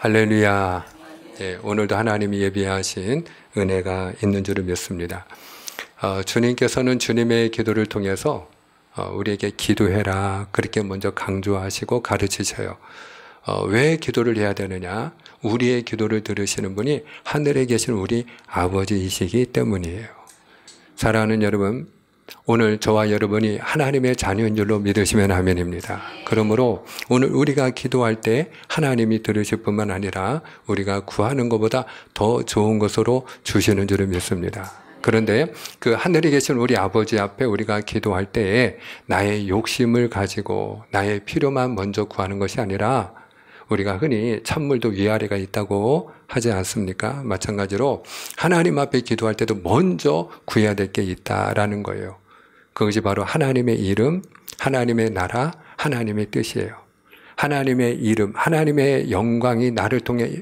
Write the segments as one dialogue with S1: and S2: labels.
S1: 할렐루야. 예, 오늘도 하나님이 예비하신 은혜가 있는 줄을 믿습니다. 주님께서는 주님의 기도를 통해서 우리에게 기도해라 그렇게 먼저 강조하시고 가르치셔요. 왜 기도를 해야 되느냐? 우리의 기도를 들으시는 분이 하늘에 계신 우리 아버지이시기 때문이에요. 사랑하는 여러분, 오늘 저와 여러분이 하나님의 자녀인 줄로 믿으시면 아멘입니다. 그러므로 오늘 우리가 기도할 때 하나님이 들으실 뿐만 아니라 우리가 구하는 것보다 더 좋은 것으로 주시는 줄을 믿습니다. 그런데 그 하늘에 계신 우리 아버지 앞에 우리가 기도할 때에 나의 욕심을 가지고 나의 필요만 먼저 구하는 것이 아니라 우리가 흔히 찬물도 위아래가 있다고 하지 않습니까? 마찬가지로 하나님 앞에 기도할 때도 먼저 구해야 될 게 있다라는 거예요. 그것이 바로 하나님의 이름, 하나님의 나라, 하나님의 뜻이에요. 하나님의 이름, 하나님의 영광이 나를 통해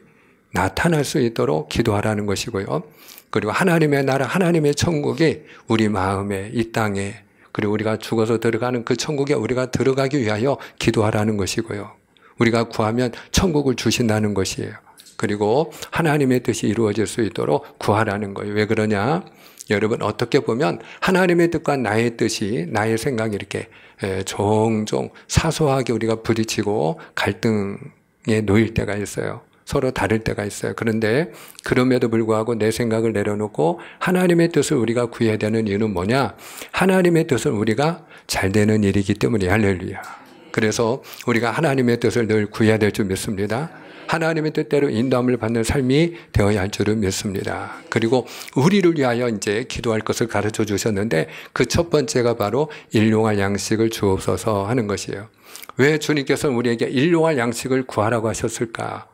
S1: 나타날 수 있도록 기도하라는 것이고요. 그리고 하나님의 나라, 하나님의 천국이 우리 마음에, 이 땅에, 그리고 우리가 죽어서 들어가는 그 천국에 우리가 들어가기 위하여 기도하라는 것이고요. 우리가 구하면 천국을 주신다는 것이에요. 그리고 하나님의 뜻이 이루어질 수 있도록 구하라는 거예요. 왜 그러냐? 여러분, 어떻게 보면 하나님의 뜻과 나의 뜻이, 나의 생각이 이렇게 종종 사소하게 우리가 부딪히고 갈등에 놓일 때가 있어요. 서로 다를 때가 있어요. 그런데 그럼에도 불구하고 내 생각을 내려놓고 하나님의 뜻을 우리가 구해야 되는 이유는 뭐냐? 하나님의 뜻은 우리가 잘 되는 일이기 때문에 할렐루야. 그래서 우리가 하나님의 뜻을 늘 구해야 될 줄 믿습니다. 하나님의 뜻대로 인도함을 받는 삶이 되어야 할 줄을 믿습니다. 그리고 우리를 위하여 이제 기도할 것을 가르쳐 주셨는데 그 첫 번째가 바로 일용할 양식을 주옵소서 하는 것이에요. 왜 주님께서는 우리에게 일용할 양식을 구하라고 하셨을까?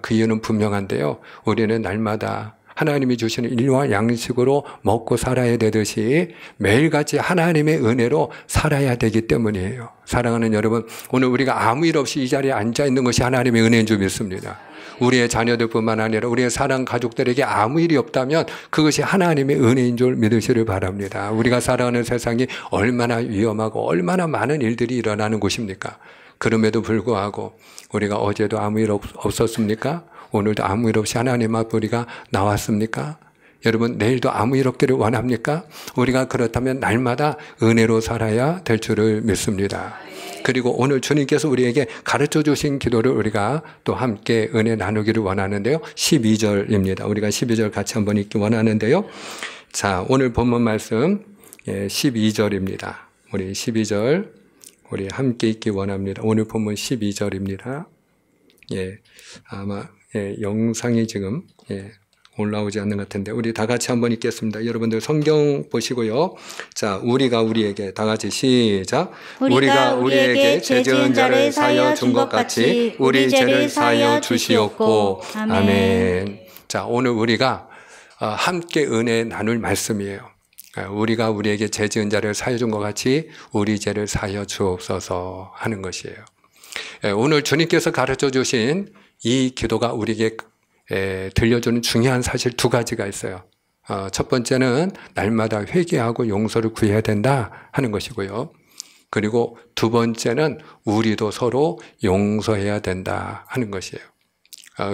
S1: 그 이유는 분명한데요. 우리는 날마다 하나님이 주시는 일용할 양식으로 먹고 살아야 되듯이 매일같이 하나님의 은혜로 살아야 되기 때문이에요. 사랑하는 여러분, 오늘 우리가 아무 일 없이 이 자리에 앉아 있는 것이 하나님의 은혜인 줄 믿습니다. 우리의 자녀들뿐만 아니라 우리의 사랑 가족들에게 아무 일이 없다면 그것이 하나님의 은혜인 줄 믿으시를 바랍니다. 우리가 살아가는 세상이 얼마나 위험하고 얼마나 많은 일들이 일어나는 곳입니까? 그럼에도 불구하고 우리가 어제도 아무 일 없었습니까? 오늘도 아무 일 없이 하나님 앞에 우리가 나왔습니까? 여러분, 내일도 아무 일 없기를 원합니까? 우리가 그렇다면 날마다 은혜로 살아야 될 줄을 믿습니다. 그리고 오늘 주님께서 우리에게 가르쳐 주신 기도를 우리가 또 함께 은혜 나누기를 원하는데요. 12절입니다. 우리가 12절 같이 한번 읽기 원하는데요. 자, 오늘 본문 말씀 12절입니다. 우리 12절 우리 함께 읽기 원합니다. 오늘 본문 12절입니다. 아마 영상이 지금 올라오지 않는 것 같은데 우리 다 같이 한번 읽겠습니다. 여러분들 성경 보시고요. 자, 우리가 우리에게 다 같이 시작.
S2: 우리가 우리에게 죄 지은 자를 사하여 준 것 같이 우리 죄를 사하여 주시옵고. 아멘.
S1: 자, 오늘 우리가 함께 은혜 나눌 말씀이에요. 우리가 우리에게 죄 지은 자를 사하여 준 것 같이 우리 죄를 사하여 주옵소서 하는 것이에요. 오늘 주님께서 가르쳐 주신 이 기도가 우리에게 들려주는 중요한 사실 두 가지가 있어요. 첫 번째는 날마다 회개하고 용서를 구해야 된다 하는 것이고요. 그리고 두 번째는 우리도 서로 용서해야 된다 하는 것이에요.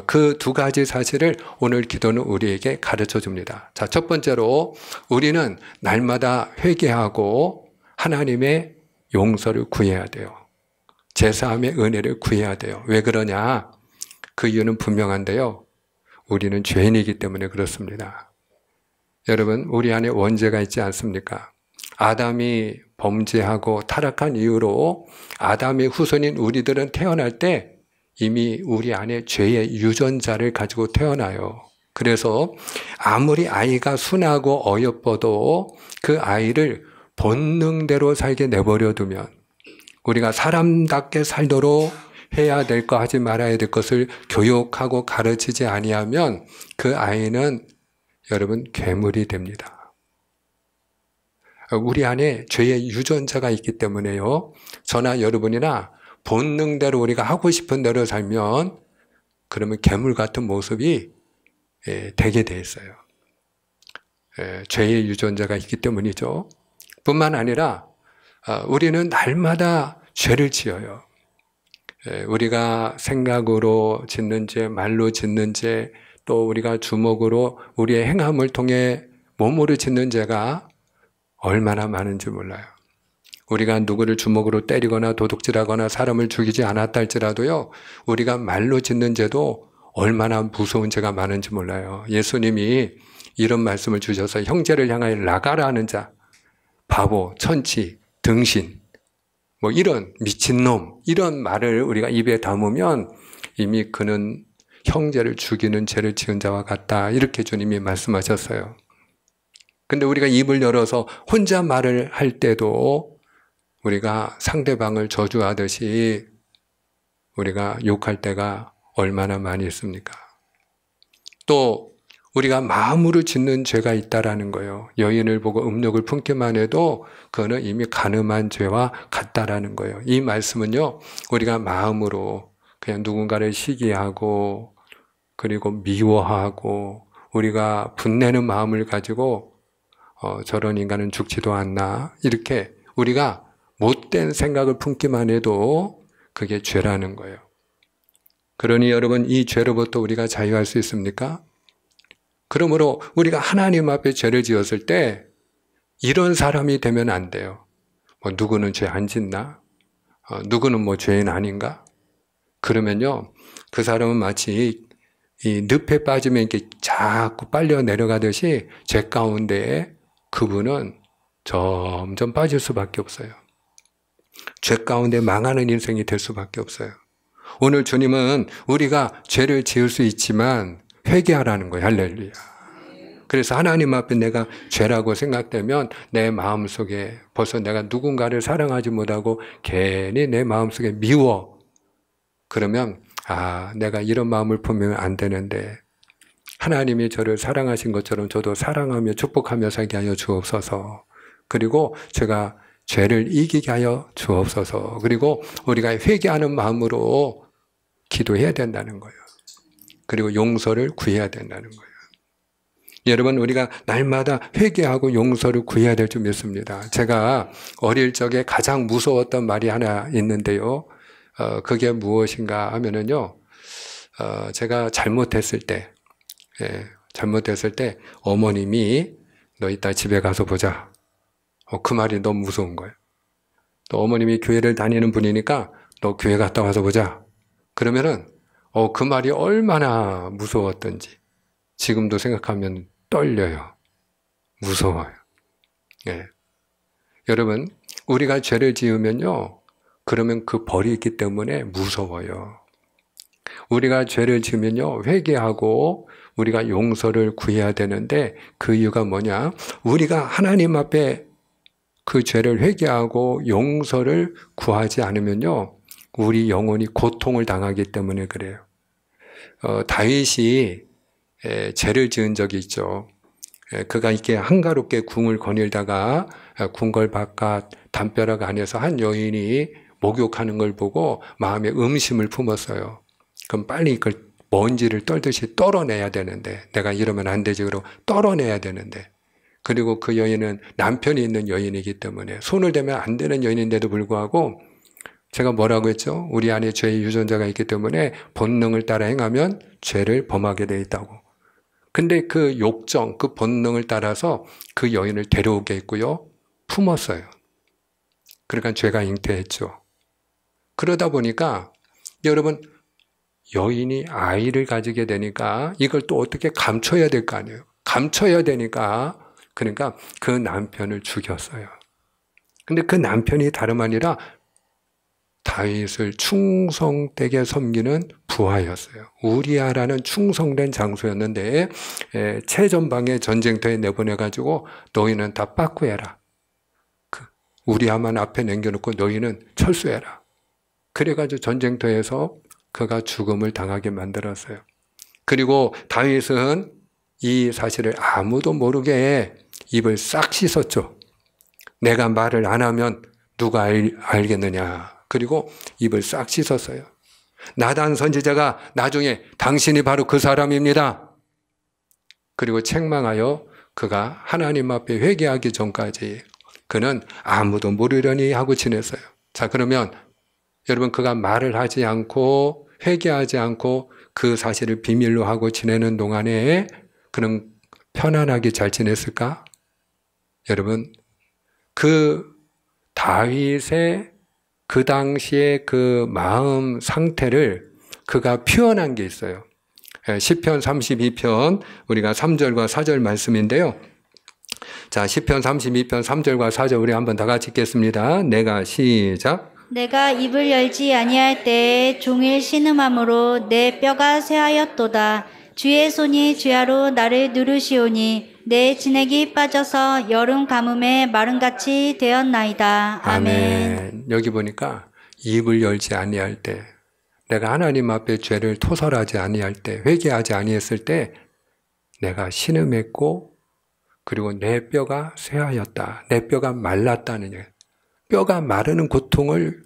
S1: 그 두 가지 사실을 오늘 기도는 우리에게 가르쳐 줍니다. 자, 첫 번째로 우리는 날마다 회개하고 하나님의 용서를 구해야 돼요. 제사함의 은혜를 구해야 돼요. 왜 그러냐? 그 이유는 분명한데요. 우리는 죄인이기 때문에 그렇습니다. 여러분, 우리 안에 원죄가 있지 않습니까? 아담이 범죄하고 타락한 이후로 아담의 후손인 우리들은 태어날 때 이미 우리 안에 죄의 유전자를 가지고 태어나요. 그래서 아무리 아이가 순하고 어여뻐도 그 아이를 본능대로 살게 내버려 두면 우리가 사람답게 살도록 해야 될 거 하지 말아야 될 것을 교육하고 가르치지 아니하면 그 아이는 여러분 괴물이 됩니다. 우리 안에 죄의 유전자가 있기 때문에요. 저나 여러분이나 본능대로 우리가 하고 싶은 대로 살면 그러면 괴물 같은 모습이 되게 돼 있어요. 죄의 유전자가 있기 때문이죠. 뿐만 아니라 우리는 날마다 죄를 지어요. 우리가 생각으로 짓는 죄, 말로 짓는 죄, 또 우리가 주먹으로 우리의 행함을 통해 몸으로 짓는 죄가 얼마나 많은지 몰라요. 우리가 누구를 주먹으로 때리거나 도둑질하거나 사람을 죽이지 않았다 할지라도요, 우리가 말로 짓는 죄도 얼마나 무서운 죄가 많은지 몰라요. 예수님이 이런 말씀을 주셔서 형제를 향하여 나가라 하는 자, 바보, 천치, 등신, 뭐 이런 미친놈, 이런 말을 우리가 입에 담으면 이미 그는 형제를 죽이는 죄를 지은 자와 같다. 이렇게 주님이 말씀하셨어요. 근데 우리가 입을 열어서 혼자 말을 할 때도 우리가 상대방을 저주하듯이 우리가 욕할 때가 얼마나 많이 있습니까? 또 우리가 마음으로 짓는 죄가 있다라는 거예요. 여인을 보고 음욕을 품기만 해도 그거는 이미 간음한 죄와 같다라는 거예요. 이 말씀은요, 우리가 마음으로 그냥 누군가를 시기하고 그리고 미워하고 우리가 분내는 마음을 가지고 저런 인간은 죽지도 않나, 이렇게 우리가 못된 생각을 품기만 해도 그게 죄라는 거예요. 그러니 여러분, 이 죄로부터 우리가 자유할 수 있습니까? 그러므로 우리가 하나님 앞에 죄를 지었을 때 이런 사람이 되면 안 돼요. 뭐 누구는 죄 안 짓나? 누구는 뭐 죄인 아닌가? 그러면요, 그 사람은 마치 이 늪에 빠지면 이렇게 자꾸 빨려 내려가듯이 죄 가운데에 그분은 점점 빠질 수밖에 없어요. 죄 가운데 망하는 인생이 될 수밖에 없어요. 오늘 주님은 우리가 죄를 지을 수 있지만 회개하라는 거예요. 할렐루야. 그래서 하나님 앞에 내가 죄라고 생각되면 내 마음속에 벌써 내가 누군가를 사랑하지 못하고 괜히 내 마음속에 미워. 그러면 내가 이런 마음을 품으면 안 되는데 하나님이 저를 사랑하신 것처럼 저도 사랑하며 축복하며 살게 하여 주옵소서. 그리고 제가 죄를 이기게 하여 주옵소서. 그리고 우리가 회개하는 마음으로 기도해야 된다는 거예요. 그리고 용서를 구해야 된다는 거예요. 여러분, 우리가 날마다 회개하고 용서를 구해야 될 줄 믿습니다. 제가 어릴 적에 가장 무서웠던 말이 하나 있는데요. 그게 무엇인가 하면은요, 제가 잘못했을 때 어머님이 너 이따 집에 가서 보자. 그 말이 너무 무서운 거예요. 또 어머님이 교회를 다니는 분이니까 너 교회 갔다 와서 보자. 그러면은 그 말이 얼마나 무서웠던지 지금도 생각하면 떨려요. 무서워요. 여러분, 우리가 죄를 지으면요, 그러면 그 벌이 있기 때문에 무서워요. 우리가 죄를 지으면요, 회개하고 우리가 용서를 구해야 되는데 그 이유가 뭐냐? 우리가 하나님 앞에 그 죄를 회개하고 용서를 구하지 않으면요, 우리 영혼이 고통을 당하기 때문에 그래요. 다윗이 죄를 지은 적이 있죠. 그가 이렇게 한가롭게 궁을 거닐다가 궁궐 바깥 담벼락 안에서 한 여인이 목욕하는 걸 보고 마음에 음심을 품었어요. 그럼 빨리 이걸 먼지를 떨듯이 떨어내야 되는데, 내가 이러면 안 되지, 그러고 떨어내야 되는데, 그리고 그 여인은 남편이 있는 여인이기 때문에 손을 대면 안 되는 여인인데도 불구하고 제가 뭐라고 했죠? 우리 안에 죄의 유전자가 있기 때문에 본능을 따라 행하면 죄를 범하게 돼 있다고. 근데 그 욕정, 그 본능을 따라서 그 여인을 데려오게 했고요, 품었어요. 그러니까 죄가 잉태했죠. 그러다 보니까 여러분, 여인이 아이를 가지게 되니까 이걸 또 어떻게 감춰야 될 거 아니에요. 감춰야 되니까, 그러니까 그 남편을 죽였어요. 근데 그 남편이 다름 아니라 다윗을 충성되게 섬기는 부하였어요. 우리아라는 충성된 장소였는데 최전방에 전쟁터에 내보내가지고 너희는 다 빠꾸해라. 우리아만 앞에 남겨놓고 너희는 철수해라. 그래가지고 전쟁터에서 그가 죽음을 당하게 만들었어요. 그리고 다윗은 이 사실을 아무도 모르게 입을 싹 씻었죠. 내가 말을 안 하면 누가 알겠느냐. 그리고 입을 싹 씻었어요. 나단 선지자가 나중에 당신이 바로 그 사람입니다. 그리고 책망하여 그가 하나님 앞에 회개하기 전까지 그는 아무도 모르려니 하고 지냈어요. 자, 그러면 여러분 그가 말을 하지 않고 회개하지 않고 그 사실을 비밀로 하고 지내는 동안에 그는 편안하게 잘 지냈을까? 여러분 그 다윗의 그 당시의 그 마음 상태를 그가 표현한 게 있어요. 시편 32편 우리가 3절과 4절 말씀인데요. 자, 시편 32편 3절과 4절 우리 한번 다 같이 읽겠습니다. 내가 시작.
S2: 내가 입을 열지 아니할 때에 종일 신음함으로 내 뼈가 쇠하였도다. 주의 손이 주야로 나를 누르시오니 내 진액이 빠져서 여름 가뭄에 마름같이 되었나이다. 아멘.
S1: 여기 보니까 입을 열지 아니할 때, 내가 하나님 앞에 죄를 토설하지 아니할 때, 회개하지 아니했을 때 내가 신음했고 그리고 내 뼈가 쇠하였다. 내 뼈가 말랐다는 얘기예요. 뼈가 마르는 고통을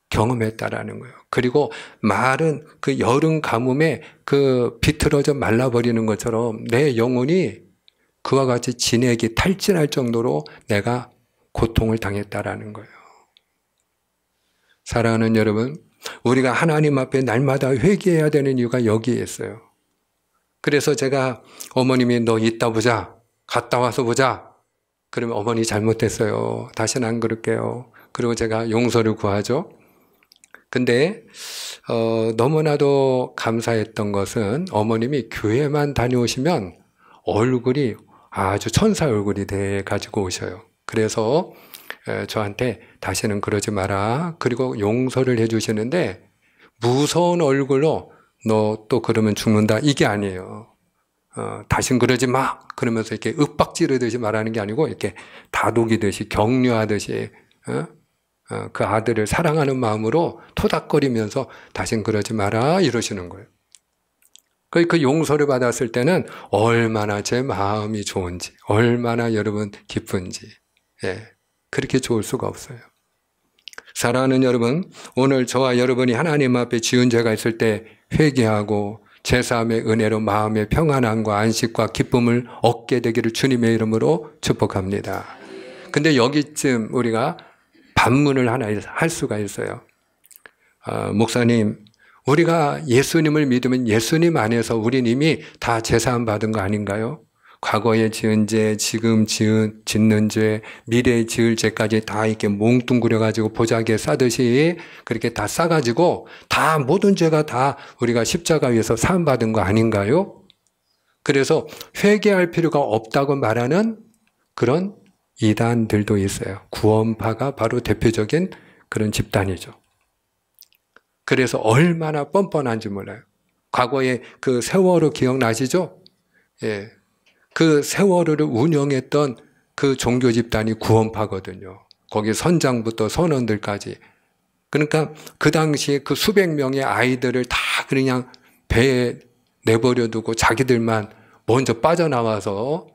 S1: 경험했다라는 거예요. 그리고 마른 그 여름 가뭄에 그 비틀어져 말라버리는 것처럼 내 영혼이 그와 같이 진액이 탈진할 정도로 내가 고통을 당했다라는 거예요. 사랑하는 여러분, 우리가 하나님 앞에 날마다 회개해야 되는 이유가 여기에 있어요. 그래서 제가 어머님이 너 이따 보자. 갔다 와서 보자. 그러면 어머니 잘못했어요. 다시는 안 그럴게요. 그리고 제가 용서를 구하죠. 근데 너무나도 감사했던 것은 어머님이 교회만 다녀오시면 얼굴이 아주 천사 얼굴이 돼 가지고 오셔요. 그래서 저한테 다시는 그러지 마라. 그리고 용서를 해주시는데 무서운 얼굴로 너 또 그러면 죽는다. 이게 아니에요. 다신 그러지 마. 그러면서 이렇게 윽박지르듯이 말하는 게 아니고 이렇게 다독이듯이 격려하듯이 그 아들을 사랑하는 마음으로 토닥거리면서 다신 그러지 마라 이러시는 거예요. 그 용서를 받았을 때는 얼마나 제 마음이 좋은지, 얼마나 여러분 기쁜지, 그렇게 좋을 수가 없어요. 사랑하는 여러분, 오늘 저와 여러분이 하나님 앞에 지은 죄가 있을 때 회개하고 제사함의 은혜로 마음의 평안함과 안식과 기쁨을 얻게 되기를 주님의 이름으로 축복합니다. 근데 여기쯤 우리가 반문을 하나 할 수가 있어요. 목사님, 우리가 예수님을 믿으면 예수님 안에서 우린 이미 다 제사함 받은 거 아닌가요? 과거에 지은 죄, 지금 짓는 죄, 미래에 지을 죄까지 다 이렇게 몽뚱그려가지고 보자기에 싸듯이 그렇게 다 싸가지고 다 모든 죄가 다 우리가 십자가 위에서 사함받은 거 아닌가요? 그래서 회개할 필요가 없다고 말하는 그런 이단들도 있어요. 구원파가 바로 대표적인 그런 집단이죠. 그래서 얼마나 뻔뻔한지 몰라요. 과거에 그 세월호 기억나시죠? 그 세월호를 운영했던 그 종교 집단이 구원파거든요. 거기 선장부터 선원들까지. 그러니까 그 당시에 그 수백 명의 아이들을 다 그냥 배에 내버려 두고 자기들만 먼저 빠져나와서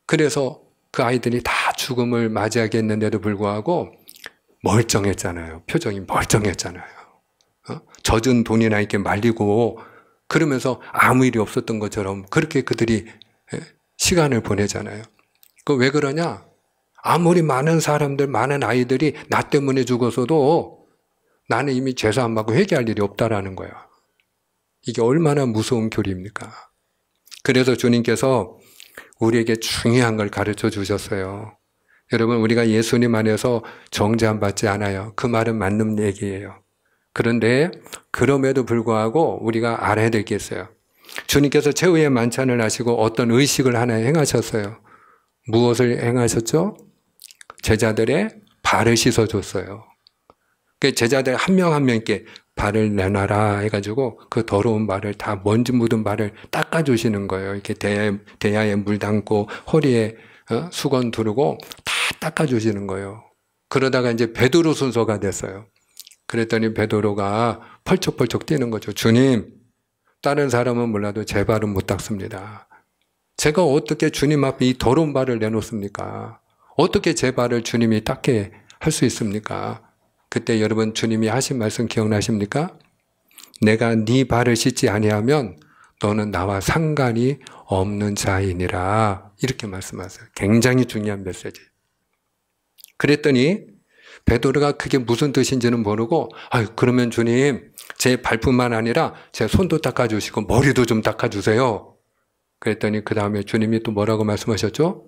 S1: 그래서 그 아이들이 다 죽음을 맞이하게 했는데도 불구하고 멀쩡했잖아요. 표정이 멀쩡했잖아요. 젖은 돈이나 이렇게 말리고 그러면서 아무 일이 없었던 것처럼 그렇게 그들이 시간을 보내잖아요. 그 왜 그러냐? 아무리 많은 사람들, 많은 아이들이 나 때문에 죽어서도 나는 이미 죄사 안 받고 회개할 일이 없다라는 거야. 이게 얼마나 무서운 교리입니까? 그래서 주님께서 우리에게 중요한 걸 가르쳐 주셨어요. 여러분, 우리가 예수님 안에서 정죄함 받지 않아요. 그 말은 맞는 얘기예요. 그런데 그럼에도 불구하고 우리가 알아야 될 게 있어요. 주님께서 최후의 만찬을 하시고 어떤 의식을 하나 행하셨어요. 무엇을 행하셨죠? 제자들의 발을 씻어줬어요. 제자들 한 명 한 명께 발을 내놔라 해가지고 그 더러운 발을 다 먼지 묻은 발을 닦아주시는 거예요. 이렇게 대야에 물 담고 허리에 수건 두르고 다 닦아주시는 거예요. 그러다가 이제 베드로 순서가 됐어요. 그랬더니 베드로가 펄쩍펄쩍 뛰는 거죠. 주님, 다른 사람은 몰라도 제 발은 못 닦습니다. 제가 어떻게 주님 앞에 이 더러운 발을 내놓습니까? 어떻게 제 발을 주님이 닦게 할 수 있습니까? 그때 여러분 주님이 하신 말씀 기억나십니까? 내가 네 발을 씻지 아니하면 너는 나와 상관이 없는 자이니라. 이렇게 말씀하세요. 굉장히 중요한 메시지. 그랬더니 베드로가 그게 무슨 뜻인지는 모르고 그러면 주님 제 발뿐만 아니라 제 손도 닦아주시고 머리도 좀 닦아주세요. 그랬더니 그 다음에 주님이 또 뭐라고 말씀하셨죠?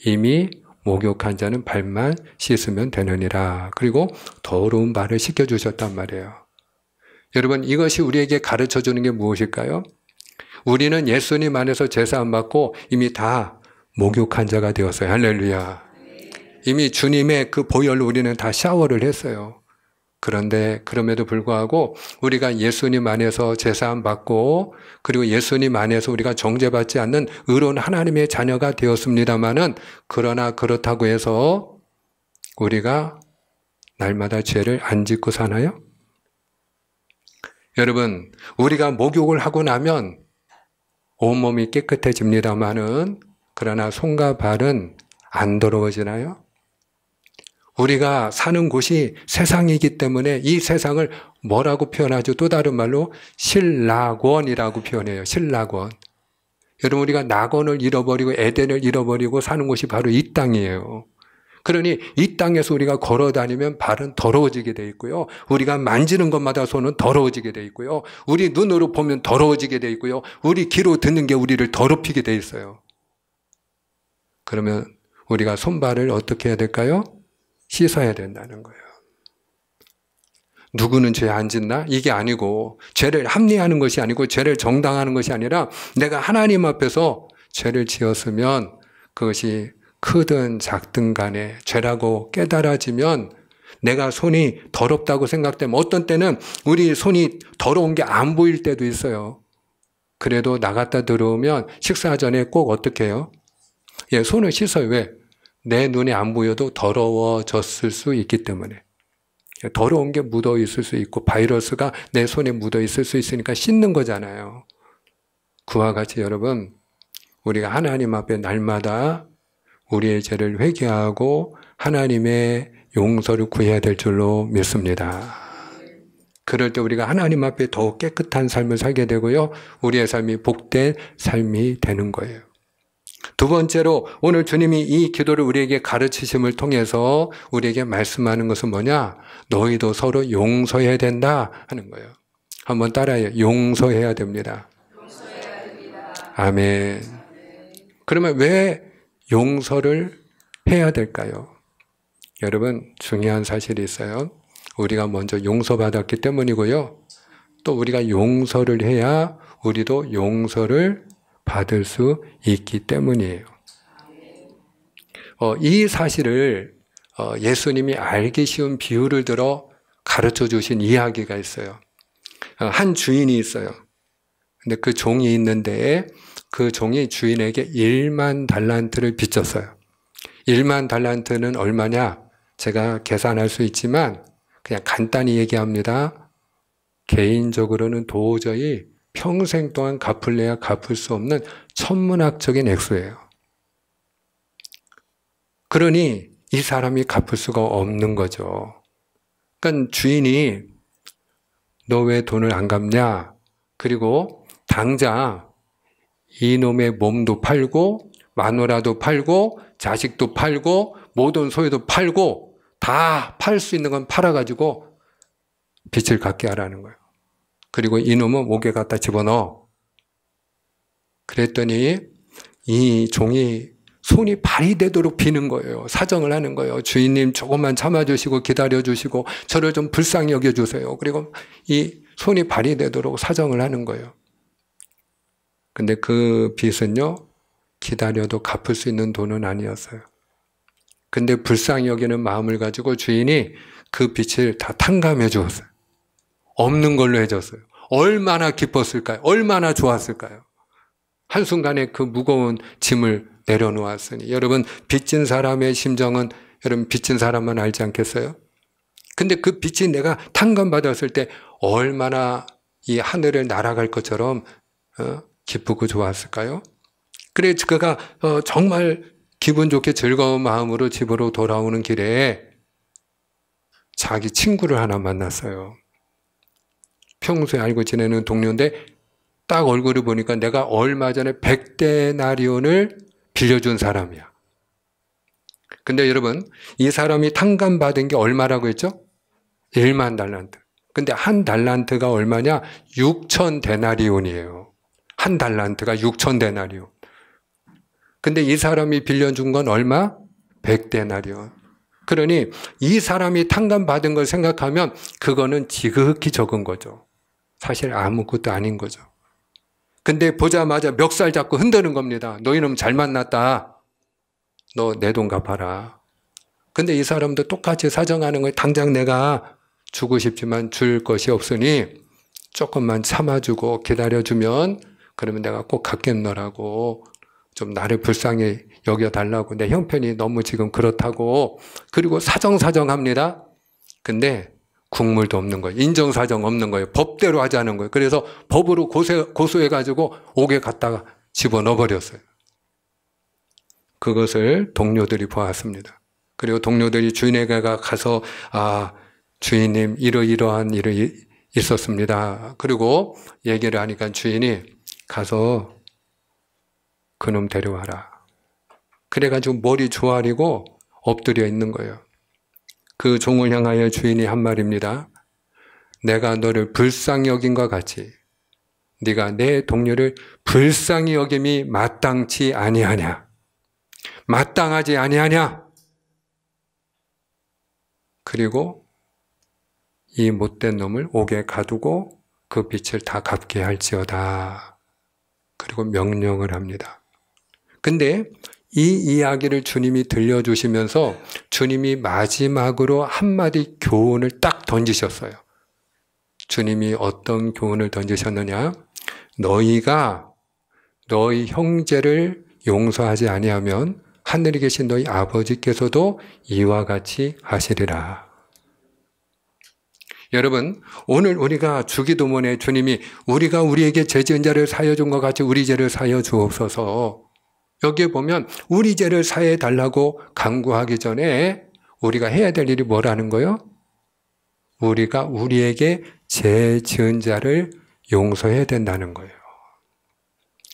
S1: 이미 목욕한 자는 발만 씻으면 되느니라. 그리고 더러운 발을 씻겨주셨단 말이에요. 여러분, 이것이 우리에게 가르쳐주는 게 무엇일까요? 우리는 예수님 안에서 제사 안 받고 이미 다 목욕한 자가 되었어요. 할렐루야. 이미 주님의 그 보혈로 우리는 다 샤워를 했어요. 그런데 그럼에도 불구하고 우리가 예수님 안에서 제사 안 받고 그리고 예수님 안에서 우리가 정죄받지 않는 의로운 하나님의 자녀가 되었습니다마는 그러나 그렇다고 해서 우리가 날마다 죄를 안 짓고 사나요? 여러분, 우리가 목욕을 하고 나면 온몸이 깨끗해집니다마는 그러나 손과 발은 안 더러워지나요? 우리가 사는 곳이 세상이기 때문에 이 세상을 뭐라고 표현하죠? 또 다른 말로 신락원이라고 표현해요. 신락원. 여러분, 우리가 낙원을 잃어버리고 에덴을 잃어버리고 사는 곳이 바로 이 땅이에요. 그러니 이 땅에서 우리가 걸어 다니면 발은 더러워지게 돼 있고요. 우리가 만지는 것마다 손은 더러워지게 돼 있고요. 우리 눈으로 보면 더러워지게 돼 있고요. 우리 귀로 듣는 게 우리를 더럽히게 돼 있어요. 그러면 우리가 손발을 어떻게 해야 될까요? 씻어야 된다는 거예요. 누구는 죄 안 짓나? 이게 아니고 죄를 합리하는 것이 아니고 죄를 정당하는 것이 아니라 내가 하나님 앞에서 죄를 지었으면 그것이 크든 작든 간에 죄라고 깨달아지면 내가 손이 더럽다고 생각되면 어떤 때는 우리 손이 더러운 게 안 보일 때도 있어요. 그래도 나갔다 들어오면 식사 전에 꼭 어떻게 해요? 손을 씻어요. 왜? 내 눈에 안 보여도 더러워졌을 수 있기 때문에. 더러운 게 묻어 있을 수 있고 바이러스가 내 손에 묻어 있을 수 있으니까 씻는 거잖아요. 그와 같이 여러분, 우리가 하나님 앞에 날마다 우리의 죄를 회개하고 하나님의 용서를 구해야 될 줄로 믿습니다. 그럴 때 우리가 하나님 앞에 더욱 깨끗한 삶을 살게 되고요. 우리의 삶이 복된 삶이 되는 거예요. 두 번째로 오늘 주님이 이 기도를 우리에게 가르치심을 통해서 우리에게 말씀하는 것은 뭐냐? 너희도 서로 용서해야 된다 하는 거예요. 한번 따라해요. 용서해야 됩니다. 아멘. 그러면 왜 용서를 해야 될까요? 여러분, 중요한 사실이 있어요. 우리가 먼저 용서받았기 때문이고요. 또 우리가 용서를 해야 우리도 용서를 받을 수 있기 때문이에요. 이 사실을 예수님이 알기 쉬운 비유를 들어 가르쳐 주신 이야기가 있어요. 한 주인이 있어요. 근데 그 종이 있는데 그 종이 주인에게 1만 달란트를 빚졌어요. 1만 달란트는 얼마냐? 제가 계산할 수 있지만 그냥 간단히 얘기합니다. 개인적으로는 도저히 평생 동안 갚을래야 갚을 수 없는 천문학적인 액수예요. 그러니 이 사람이 갚을 수가 없는 거죠. 그러니까 주인이 너 왜 돈을 안 갚냐? 그리고 당장 이놈의 몸도 팔고 마누라도 팔고 자식도 팔고 모든 소유도 팔고 다 팔 수 있는 건 팔아가지고 빚을 갚게 하라는 거예요. 그리고 이놈은 목에 갖다 집어넣어. 그랬더니 이 종이 손이 발이 되도록 비는 거예요. 사정을 하는 거예요. 주인님 조금만 참아주시고 기다려주시고 저를 좀 불쌍히 여겨주세요. 그리고 이 손이 발이 되도록 사정을 하는 거예요. 근데 그 빚은요, 기다려도 갚을 수 있는 돈은 아니었어요. 근데 불쌍히 여기는 마음을 가지고 주인이 그 빚을 다 탕감해 주었어요. 없는 걸로 해줬어요. 얼마나 기뻤을까요? 얼마나 좋았을까요? 한순간에 그 무거운 짐을 내려놓았으니. 여러분, 빚진 사람의 심정은 여러분 빚진 사람만 알지 않겠어요? 근데 그 빚이 내가 탕감받았을 때 얼마나 이 하늘을 날아갈 것처럼 기쁘고 좋았을까요? 그래 그가 정말 기분 좋게 즐거운 마음으로 집으로 돌아오는 길에 자기 친구를 하나 만났어요. 평소에 알고 지내는 동료인데 딱 얼굴을 보니까 내가 얼마 전에 100데나리온을 빌려준 사람이야. 근데 여러분, 이 사람이 탕감받은 게 얼마라고 했죠? 1만 달란트. 근데 한 달란트가 얼마냐? 6천 데나리온이에요. 한 달란트가 6천 데나리온. 근데 이 사람이 빌려준 건 얼마? 100데나리온. 그러니 이 사람이 탕감받은 걸 생각하면 그거는 지극히 적은 거죠. 사실 아무것도 아닌 거죠. 근데 보자마자 멱살 잡고 흔드는 겁니다. 너희는 잘 만났다. 너 내 돈 갚아라. 근데 이 사람도 똑같이 사정하는 거예요. 당장 내가 주고 싶지만 줄 것이 없으니 조금만 참아주고 기다려주면 그러면 내가 꼭 갚겠노라고 좀 나를 불쌍히 여겨달라고 내 형편이 너무 지금 그렇다고 그리고 사정합니다. 근데 국물도 없는 거예요. 인정사정 없는 거예요. 법대로 하자는 거예요. 그래서 법으로 고소해가지고 옥에 갖다가 집어넣어버렸어요. 그것을 동료들이 보았습니다. 그리고 동료들이 주인에게 가서 주인님 이러이러한 일이 있었습니다. 그리고 얘기를 하니까 주인이 가서 그놈 데려와라. 그래가지고 머리 조아리고 엎드려 있는 거예요. 그 종을 향하여 주인이 한 말입니다. 내가 너를 불쌍히 여긴과 같이 네가 내 동료를 불쌍히 여김이 마땅치 아니하냐? 마땅하지 아니하냐? 그리고 이 못된 놈을 옥에 가두고 그 빚을 다 갚게 할지어다. 그리고 명령을 합니다. 근데 이 이야기를 주님이 들려주시면서 주님이 마지막으로 한마디 교훈을 딱 던지셨어요. 주님이 어떤 교훈을 던지셨느냐? 너희가 너희 형제를 용서하지 아니하면 하늘에 계신 너희 아버지께서도 이와 같이 하시리라. 여러분, 오늘 우리가 주기도문에 주님이 우리가 우리에게 죄 지은 자를 사하여 준 것 같이 우리 죄를 사하여 주옵소서. 여기에 보면 우리 죄를 사해 달라고 간구하기 전에 우리가 해야 될 일이 뭐라는 거예요? 우리가 우리에게 죄 지은 자를 용서해야 된다는 거예요.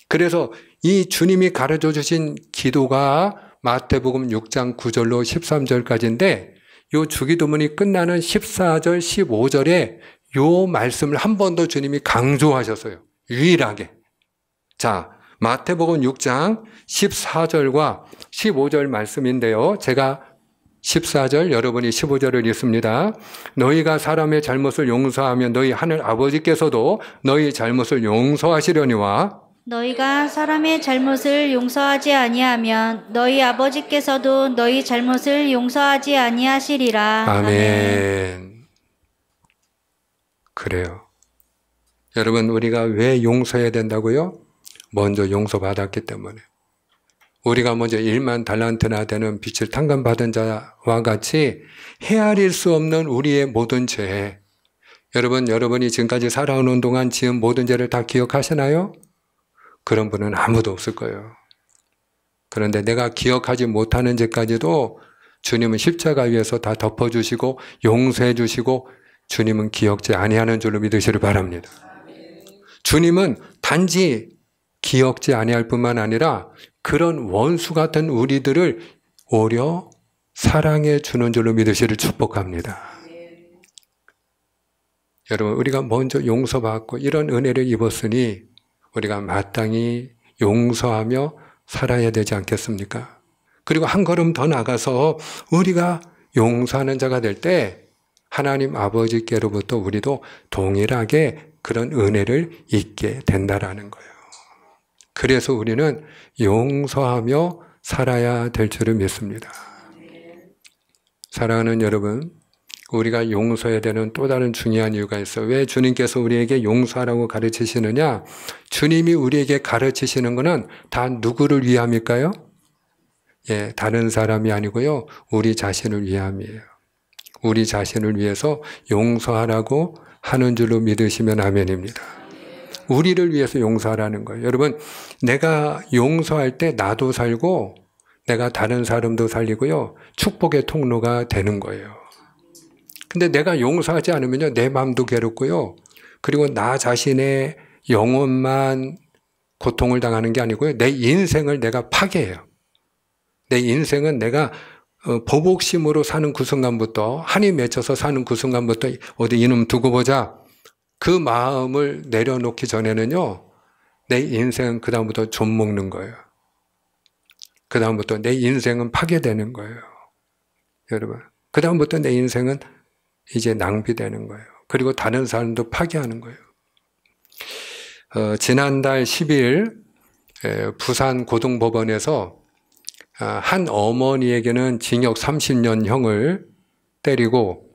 S1: 그래서 이 주님이 가르쳐 주신 기도가 마태복음 6장 9절로 13절까지인데 요 주기도문이 끝나는 14절, 15절에 요 말씀을 한 번 더 주님이 강조하셨어요. 유일하게. 자, 마태복음 6장 14절과 15절 말씀인데요. 제가 14절, 여러분이 15절을 읽습니다. 너희가 사람의 잘못을 용서하면 너희 하늘 아버지께서도 너희 잘못을 용서하시려니와
S2: 너희가 사람의 잘못을 용서하지 아니하면 너희 아버지께서도 너희 잘못을 용서하지 아니하시리라.
S1: 아멘. 그래요. 여러분, 우리가 왜 용서해야 된다고요? 먼저 용서받았기 때문에. 우리가 먼저 1만 달란트나 되는 빚을 탕감받은 자와 같이 헤아릴 수 없는 우리의 모든 죄. 여러분이 지금까지 살아오는 동안 지은 모든 죄를 다 기억하시나요? 그런 분은 아무도 없을 거예요. 그런데 내가 기억하지 못하는 죄까지도 주님은 십자가 위에서 다 덮어주시고 용서해 주시고 주님은 기억지 아니하는 줄로 믿으시길 바랍니다. 주님은 단지 기억지 아니할 뿐만 아니라 그런 원수 같은 우리들을 오히려 사랑해 주는 줄로 믿으시기를 축복합니다. 여러분, 우리가 먼저 용서받고 이런 은혜를 입었으니 우리가 마땅히 용서하며 살아야 되지 않겠습니까? 그리고 한 걸음 더 나가서 우리가 용서하는 자가 될 때 하나님 아버지께로부터 우리도 동일하게 그런 은혜를 잊게 된다라는 거예요. 그래서 우리는 용서하며 살아야 될 줄을 믿습니다. 사랑하는 여러분, 우리가 용서해야 되는 또 다른 중요한 이유가 있어요. 왜 주님께서 우리에게 용서하라고 가르치시느냐? 주님이 우리에게 가르치시는 것은 다 누구를 위함일까요? 예, 다른 사람이 아니고요. 우리 자신을 위함이에요. 우리 자신을 위해서 용서하라고 하는 줄로 믿으시면 아멘입니다. 우리를 위해서 용서하라는 거예요. 여러분, 내가 용서할 때 나도 살고 내가 다른 사람도 살리고요. 축복의 통로가 되는 거예요. 근데 내가 용서하지 않으면요, 내 마음도 괴롭고요. 그리고 나 자신의 영혼만 고통을 당하는 게 아니고요. 내 인생을 내가 파괴해요. 내 인생은 내가 보복심으로 사는 그 순간부터, 한이 맺혀서 사는 그 순간부터 어디 이놈 두고 보자, 그 마음을 내려놓기 전에는요, 내 인생은 그다음부터 좀 먹는 거예요. 그다음부터 내 인생은 파괴되는 거예요. 여러분, 그다음부터 내 인생은 이제 낭비되는 거예요. 그리고 다른 사람도 파괴하는 거예요. 지난달 10일 부산 고등법원에서 한 어머니에게는 징역 30년형을 때리고,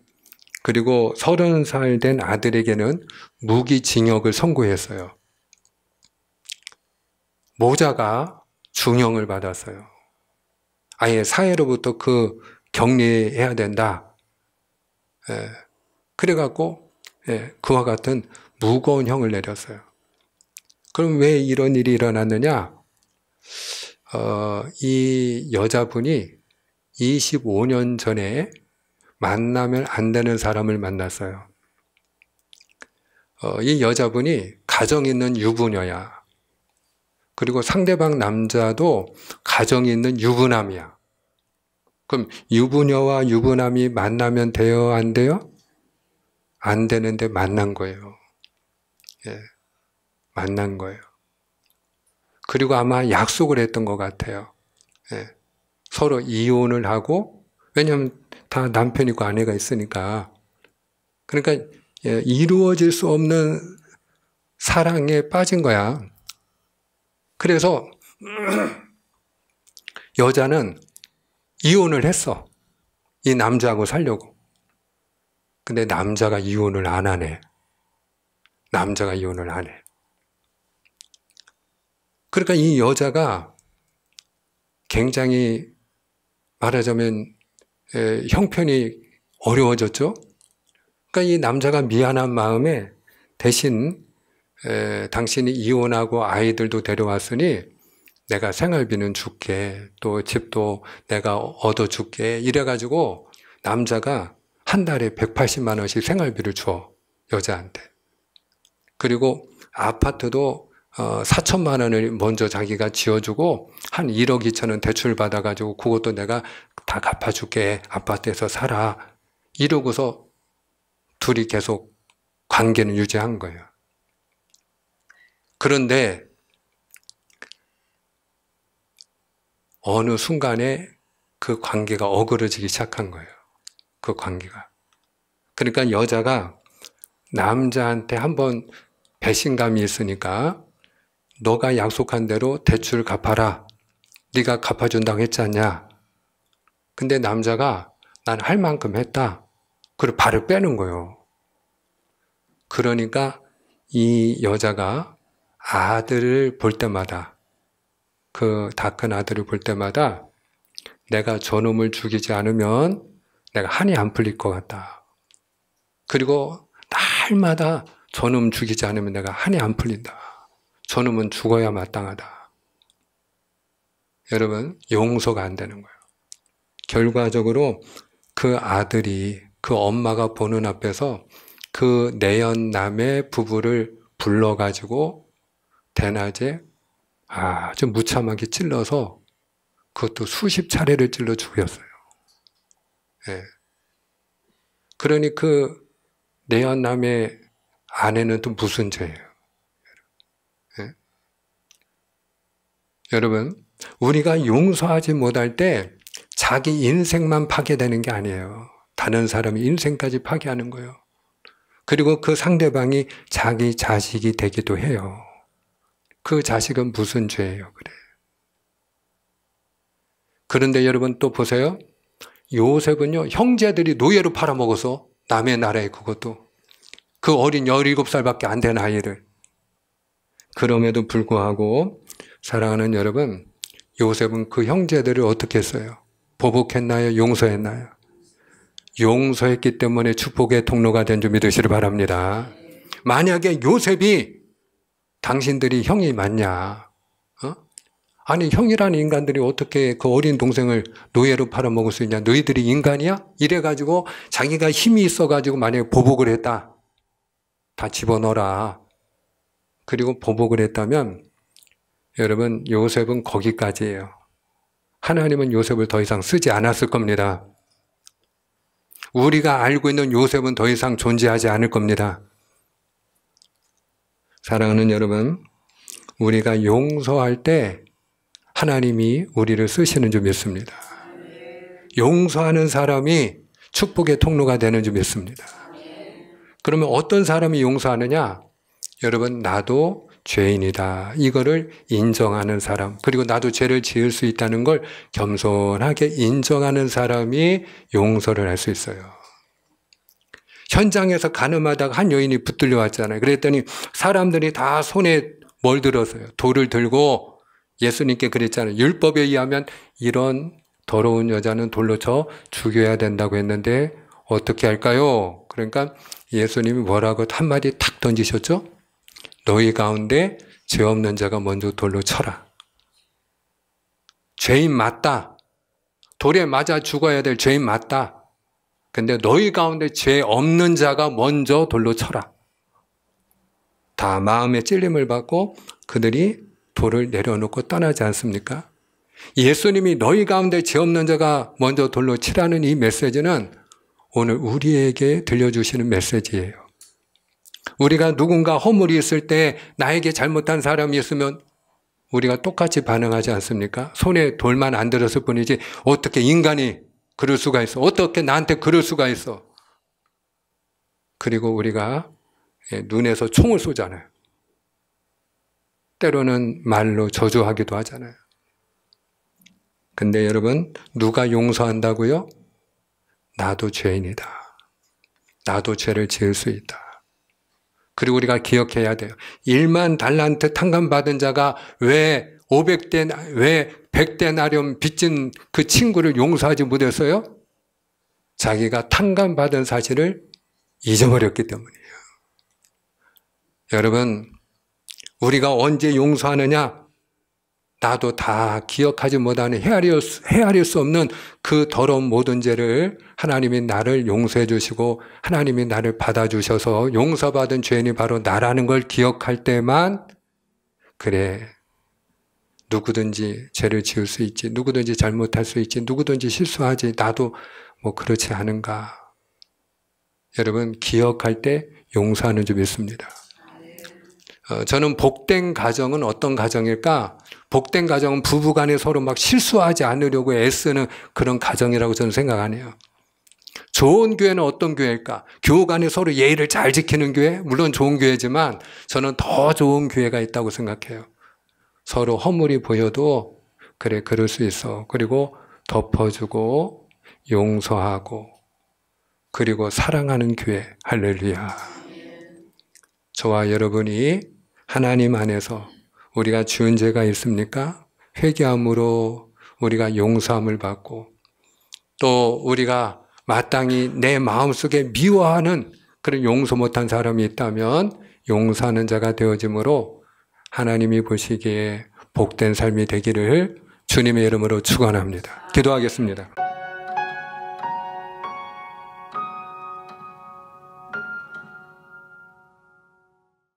S1: 그리고 30살 된 아들에게는 무기징역을 선고했어요. 모자가 중형을 받았어요. 아예 사회로부터 격리해야 된다. 그래갖고 그와 같은 무거운 형을 내렸어요. 그럼 왜 이런 일이 일어났느냐? 이 여자분이 25년 전에 만나면 안 되는 사람을 만났어요. 이 여자분이 가정 있는 유부녀야. 그리고 상대방 남자도 가정 있는 유부남이야. 그럼 유부녀와 유부남이 만나면 돼요? 안 돼요? 안 되는데 만난 거예요. 만난 거예요. 그리고 아마 약속을 했던 것 같아요. 서로 이혼을 하고, 왜냐하면 다 남편 있고 아내가 있으니까. 그러니까 이루어질 수 없는 사랑에 빠진 거야. 그래서 여자는 이혼을 했어. 이 남자하고 살려고. 근데 남자가 이혼을 안 하네. 남자가 이혼을 안 해. 그러니까 이 여자가 굉장히 말하자면 형편이 어려워졌죠. 그러니까 이 남자가 미안한 마음에 대신 당신이 이혼하고 아이들도 데려왔으니 내가 생활비는 줄게, 또 집도 내가 얻어줄게, 이래가지고 남자가 한 달에 180만 원씩 생활비를 줘, 여자한테. 그리고 아파트도 4천만 원을 먼저 자기가 지어주고 한 1억 2천 원 대출 받아가지고 그것도 내가 다 갚아줄게, 아파트에서 살아, 이러고서 둘이 계속 관계는 유지한 거예요. 그런데 어느 순간에 그 관계가 어그러지기 시작한 거예요. 그 관계가. 그러니까 여자가 남자한테 한번 배신감이 있으니까 너가 약속한 대로 대출 갚아라. 네가 갚아준다고 했지 않냐. 근데 남자가 난 할 만큼 했다. 그리고 발을 빼는 거예요. 그러니까 이 여자가 아들을 볼 때마다, 그 다 큰 아들을 볼 때마다 내가 저놈을 죽이지 않으면 내가 한이 안 풀릴 것 같다. 그리고 날마다 저놈 죽이지 않으면 내가 한이 안 풀린다. 저놈은 죽어야 마땅하다. 여러분, 용서가 안 되는 거예요. 결과적으로 그 아들이 그 엄마가 보는 앞에서 그 내연남의 부부를 불러가지고 대낮에 아주 무참하게 찔러서 그것도 수십 차례를 찔러 죽였어요. 그러니 그 내연남의 아내는 또 무슨 죄예요? 여러분, 우리가 용서하지 못할 때 자기 인생만 파괴되는 게 아니에요. 다른 사람의 인생까지 파괴하는 거예요. 그리고 그 상대방이 자기 자식이 되기도 해요. 그 자식은 무슨 죄예요? 그래. 그런데 여러분 또 보세요. 요셉은요, 형제들이 노예로 팔아먹어서 남의 나라에, 그것도 그 어린 17살밖에 안 된 아이를. 그럼에도 불구하고 사랑하는 여러분, 요셉은 그 형제들을 어떻게 했어요? 보복했나요? 용서했나요? 용서했기 때문에 축복의 통로가 된 줄 믿으시길 바랍니다. 만약에 요셉이 당신들이 형이 맞냐? 아니, 형이라는 인간들이 어떻게 그 어린 동생을 노예로 팔아먹을 수 있냐? 너희들이 인간이야? 이래가지고 자기가 힘이 있어가지고 만약에 보복을 했다. 다 집어넣어라. 그리고 보복을 했다면 여러분, 요셉은 거기까지예요. 하나님은 요셉을 더 이상 쓰지 않았을 겁니다. 우리가 알고 있는 요셉은 더 이상 존재하지 않을 겁니다. 사랑하는 여러분, 우리가 용서할 때 하나님이 우리를 쓰시는 줄 믿습니다. 용서하는 사람이 축복의 통로가 되는 줄 믿습니다. 그러면 어떤 사람이 용서하느냐? 여러분, 나도 죄인이다. 이거를 인정하는 사람, 그리고 나도 죄를 지을 수 있다는 걸 겸손하게 인정하는 사람이 용서를 할 수 있어요. 현장에서 가늠하다가 한 여인이 붙들려 왔잖아요. 그랬더니 사람들이 다 손에 뭘 들었어요? 돌을 들고 예수님께 그랬잖아요. 율법에 의하면 이런 더러운 여자는 돌로 쳐 죽여야 된다고 했는데 어떻게 할까요? 그러니까 예수님이 뭐라고 한마디 탁 던지셨죠? 너희 가운데 죄 없는 자가 먼저 돌로 쳐라. 죄인 맞다. 돌에 맞아 죽어야 될 죄인 맞다. 근데 너희 가운데 죄 없는 자가 먼저 돌로 쳐라. 다 마음의 찔림을 받고 그들이 돌을 내려놓고 떠나지 않습니까? 예수님이 너희 가운데 죄 없는 자가 먼저 돌로 치라는 이 메시지는 오늘 우리에게 들려주시는 메시지예요. 우리가 누군가 허물이 있을 때 나에게 잘못한 사람이 있으면 우리가 똑같이 반응하지 않습니까? 손에 돌만 안 들었을 뿐이지 어떻게 인간이 그럴 수가 있어? 어떻게 나한테 그럴 수가 있어? 그리고 우리가 눈에서 총을 쏘잖아요. 때로는 말로 저주하기도 하잖아요. 근데 여러분, 누가 용서한다고요? 나도 죄인이다. 나도 죄를 지을 수 있다. 그리고 우리가 기억해야 돼요. 1만 달란트 탕감받은 자가 왜 100데나리온 빚진 그 친구를 용서하지 못했어요? 자기가 탕감받은 사실을 잊어버렸기 때문이에요. 여러분, 우리가 언제 용서하느냐? 나도 다 기억하지 못하는 헤아릴 수 없는 그 더러운 모든 죄를 하나님이 나를 용서해 주시고 하나님이 나를 받아주셔서 용서받은 죄인이 바로 나라는 걸 기억할 때만 그래, 누구든지 죄를 지을 수 있지, 누구든지 잘못할 수 있지, 누구든지 실수하지, 나도 뭐 그렇지 않은가. 여러분, 기억할 때 용서하는 줄 믿습니다. 저는 복된 가정은 어떤 가정일까? 복된 가정은 부부간에 서로 막 실수하지 않으려고 애쓰는 그런 가정이라고 저는 생각 안 해요. 좋은 교회는 어떤 교회일까? 교우 간에 서로 예의를 잘 지키는 교회? 물론 좋은 교회지만 저는 더 좋은 교회가 있다고 생각해요. 서로 허물이 보여도 그래, 그럴 수 있어. 그리고 덮어주고 용서하고 그리고 사랑하는 교회. 할렐루야. 저와 여러분이 하나님 안에서 우리가 지은 죄가 있습니까? 회개함으로 우리가 용서함을 받고 또 우리가 마땅히 내 마음속에 미워하는 그런 용서 못한 사람이 있다면 용서하는 자가 되어짐으로 하나님이 보시기에 복된 삶이 되기를 주님의 이름으로 축원합니다. 기도하겠습니다.